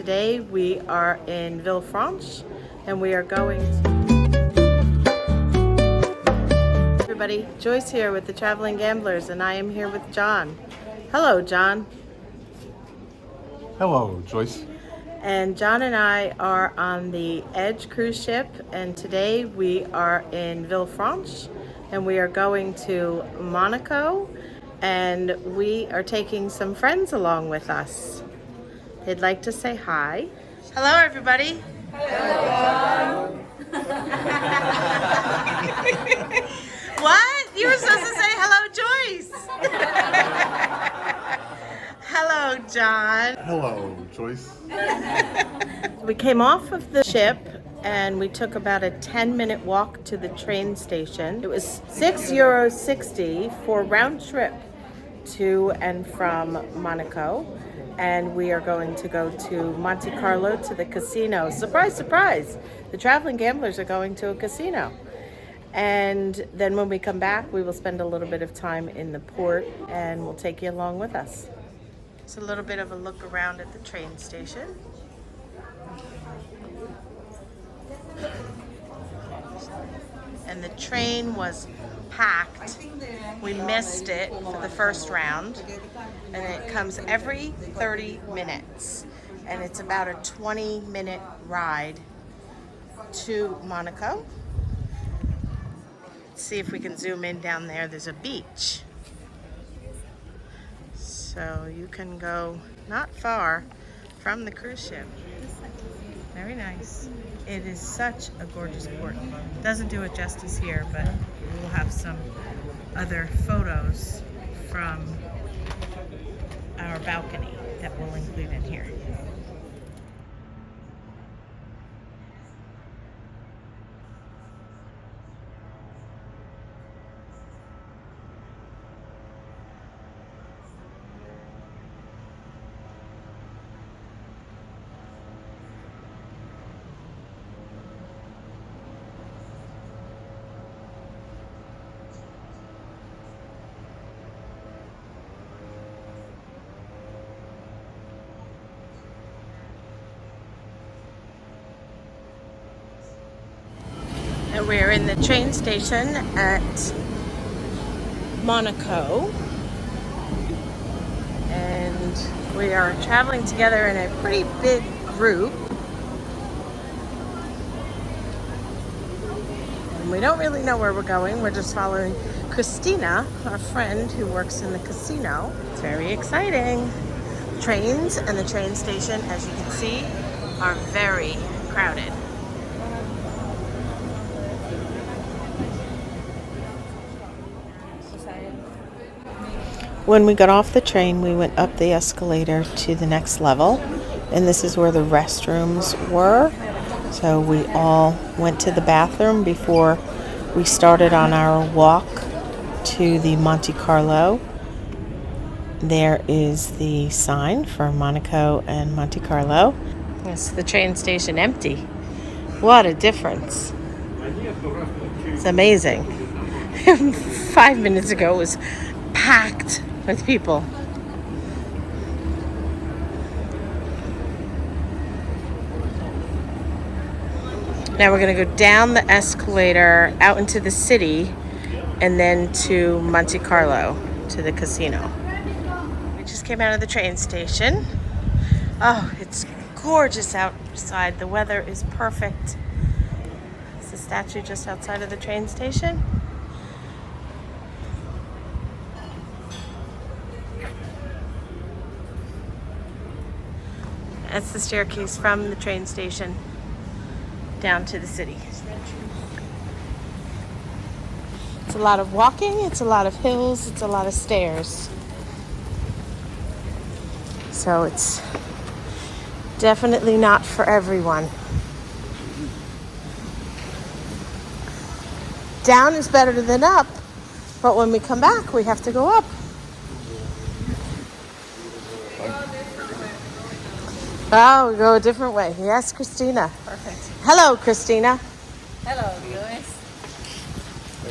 today we are in VilleFrance and we are going to... Everybody, Joyce here with the Traveling Gamblers, and I am here with Jon. Hello, Jon. Hello, Joyce. And Jon and I are on the Edge cruise ship, and today we are in VilleFrance and we are going to Monaco, and we are taking some friends along with us. They'd like to say hi. Hello, everybody. Hello. What? You were supposed to say hello, Joyce. Hello, Jon. Hello, Joyce. We came off of the ship and we took about a 10-minute walk to the train station. It was €6.60 for round trip to and from Monaco. And we are going to go to Monte Carlo to the casino. Surprise, surprise. The Traveling Gamblers are going to a casino. And then when we come back, we will spend a little bit of time in the port and we'll take you along with us. It's a little bit of a look around at the train station. And the train was packed. We missed it for the first round. And it comes every 30 minutes. And it's about a 20-minute ride to Monaco. Let's see if we can zoom in down there. There's a beach. So you can go not far from the cruise ship. Very nice. It is such a gorgeous port. Doesn't do it justice here, but we'll have some other photos from our balcony that we'll include in here. And we're in the train station at Monaco, and we are traveling together in a pretty big group. And we don't really know where we're going. We're just following Christina, our friend who works in the casino. It's very exciting. Trains and the train station, as you can see, are very crowded. When we got off the train, we went up the escalator to the next level, and this is where the restrooms were. So we all went to the bathroom before we started on our walk to the Monte Carlo. There is the sign for Monaco and Monte Carlo. It's the train station empty. What a difference. It's amazing. 5 minutes ago it was packed with people. Now we're going to go down the escalator out into the city and then to Monte Carlo, to the casino. We just came out of the train station. Oh, it's gorgeous outside. The weather is perfect. It's the statue just outside of the train station. That's the staircase from the train station down to the city. It's a lot of walking, it's a lot of hills, it's a lot of stairs. So it's definitely not for everyone. Down is better than up, but when we come back, we have to go up. Oh, we go a different way. Yes, Christina. Perfect. Hello, Christina. Hello, Joyce.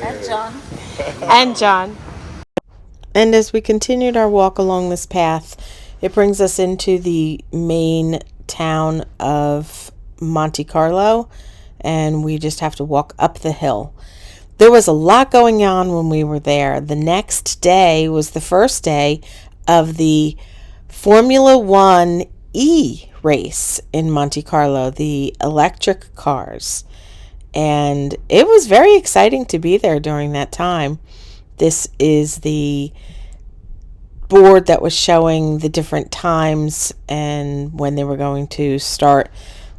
And Jon. And Jon. And as we continued our walk along this path, it brings us into the main town of Monte Carlo, and we just have to walk up the hill. There was a lot going on when we were there. The next day was the first day of the Formula One E race in Monte Carlo, the electric cars. And it was very exciting to be there during that time. This is the board that was showing the different times and when they were going to start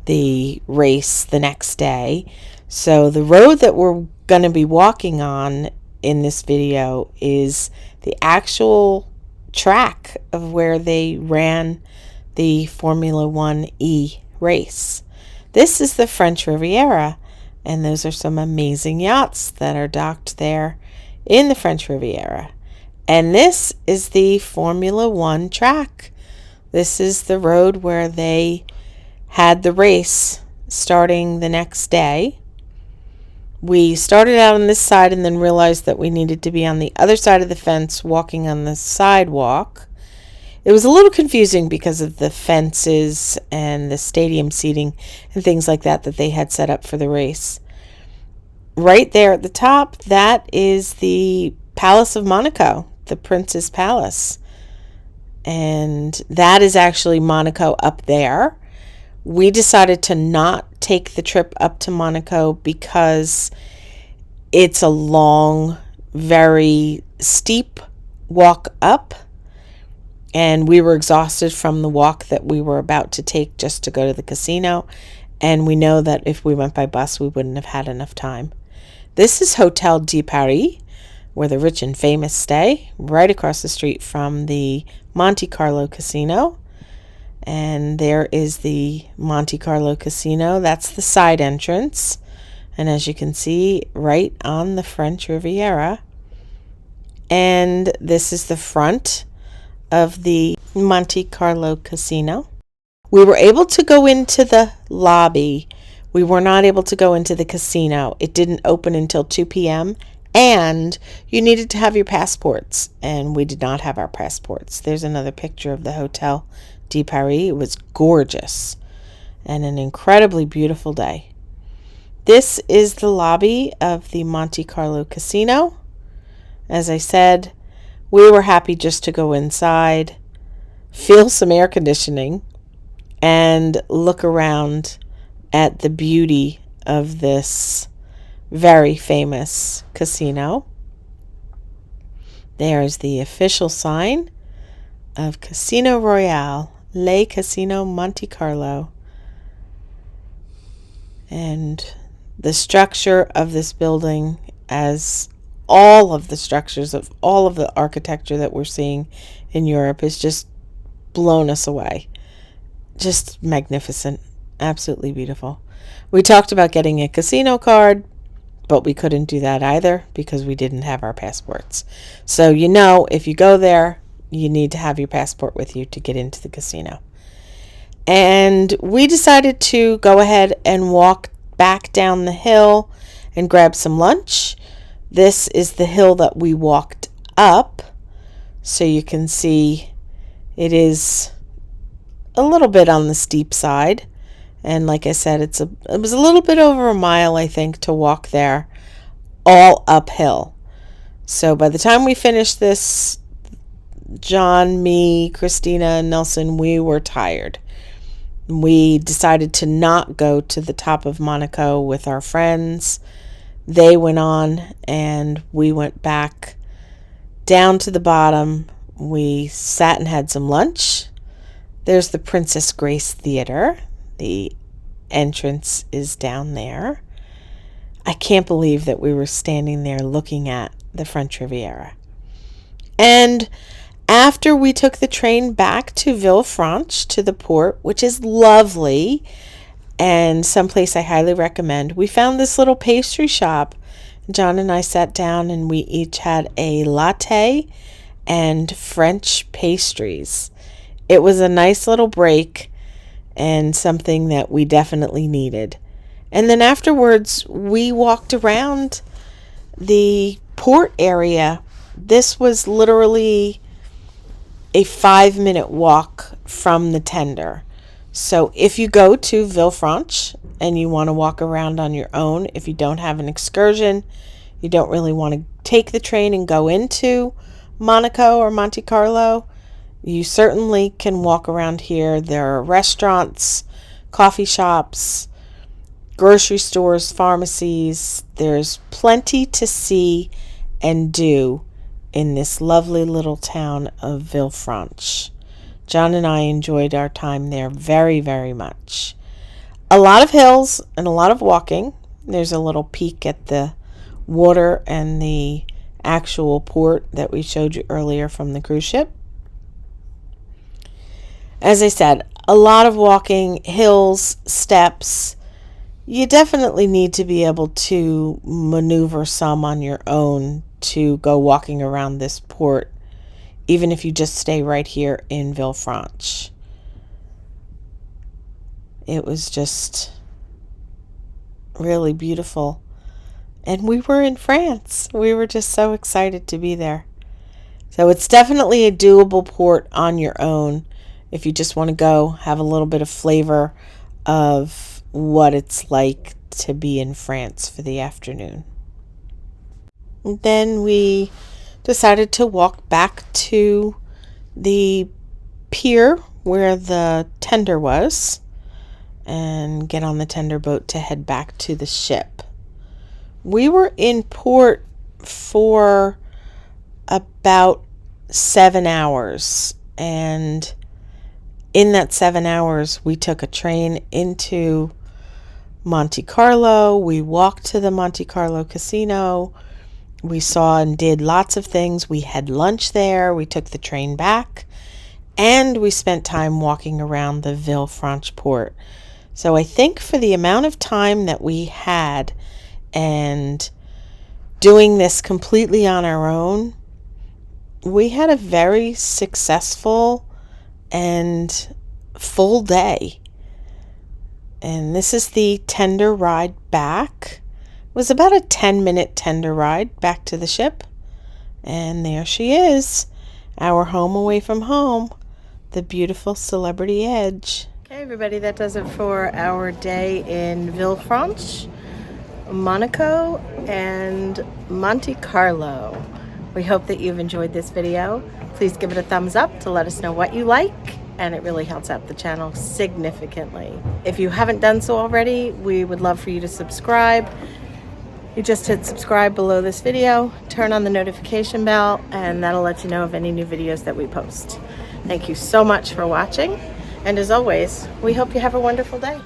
the race the next day. So the road that we're going to be walking on in this video is the actual track of where they ran the Formula One E race. This is the French Riviera, and those are some amazing yachts that are docked there in the French Riviera. And this is the Formula One track. This is the road where they had the race starting the next day. We started out on this side and then realized that we needed to be on the other side of the fence, walking on the sidewalk. It was a little confusing because of the fences and the stadium seating and things like that that they had set up for the race. Right there at the top, that is the Palace of Monaco, the Prince's Palace. And that is actually Monaco up there. We decided to not take the trip up to Monaco because it's a long, very steep walk up, and we were exhausted from the walk that we were about to take just to go to the casino, and we know that if we went by bus we wouldn't have had enough time. This is Hotel de Paris, where the rich and famous stay, right across the street from the Monte Carlo Casino. And there is the Monte Carlo Casino. That's the side entrance. And as you can see, right on the French Riviera. And this is the front of the Monte Carlo Casino. We were able to go into the lobby. We were not able to go into the casino. It didn't open until 2 p.m. And you needed to have your passports. And we did not have our passports. There's another picture of the Hotel de Paris. It was gorgeous and an incredibly beautiful day. This is the lobby of the Monte Carlo Casino. As I said, we were happy just to go inside, feel some air conditioning, and look around at the beauty of this very famous casino. There's the official sign of Casino Royale, Le Casino Monte Carlo. And the structure of this building, as all of the structures of all of the architecture that we're seeing in Europe, is just blown us away. Just magnificent. Absolutely beautiful. We talked about getting a casino card, but we couldn't do that either because we didn't have our passports. So, you know, if you go there, you need to have your passport with you to get into the casino. And we decided to go ahead and walk back down the hill and grab some lunch. This is the hill that we walked up. So you can see it is a little bit on the steep side. And like I said, it was a little bit over a mile, I think, to walk there, all uphill. So by the time we finished this, John, me, Christina, and Nelson, we were tired. We decided to not go to the top of Monaco with our friends. They went on and we went back down to the bottom. We sat and had some lunch. There's the Princess Grace Theater. The entrance is down there. I can't believe that we were standing there looking at the French Riviera. And after we took the train back to VilleFrance, to the port, which is lovely and someplace I highly recommend, we found this little pastry shop. Jon and I sat down and we each had a latte and French pastries. It was a nice little break and something that we definitely needed. And then afterwards, we walked around the port area. This was literally a 5-minute walk from the tender. So if you go to VilleFrance and you want to walk around on your own, if you don't have an excursion, you don't really want to take the train and go into Monaco or Monte Carlo, you certainly can walk around here. There are restaurants, coffee shops, grocery stores, pharmacies. There's plenty to see and do in this lovely little town of VilleFrance. Jon and I enjoyed our time there very, very much. A lot of hills and a lot of walking. There's a little peek at the water and the actual port that we showed you earlier from the cruise ship. As I said, a lot of walking, hills, steps. You definitely need to be able to maneuver some on your own to go walking around this port, even if you just stay right here in VilleFrance. It was just really beautiful. And we were in France. We were just so excited to be there. So it's definitely a doable port on your own if you just want to go have a little bit of flavor of what it's like to be in France for the afternoon. And then we decided to walk back to the pier where the tender was and get on the tender boat to head back to the ship. We were in port for about 7 hours, and in that 7 hours we took a train into Monte Carlo. We walked to the Monte Carlo casino. We saw and did lots of things. We had lunch there. We took the train back, and we spent time walking around the VilleFrance port. So I think for the amount of time that we had and doing this completely on our own, we had a very successful and full day. And this is the tender ride back. It was about a 10-minute tender ride back to the ship. And there she is, our home away from home, the beautiful Celebrity Edge. Okay, everybody, that does it for our day in VilleFrance, Monaco, and Monte Carlo. We hope that you've enjoyed this video. Please give it a thumbs up to let us know what you like, and it really helps out the channel significantly. If you haven't done so already, we would love for you to subscribe. You just hit subscribe below this video, turn on the notification bell, and that'll let you know of any new videos that we post. Thank you so much for watching, and as always, we hope you have a wonderful day.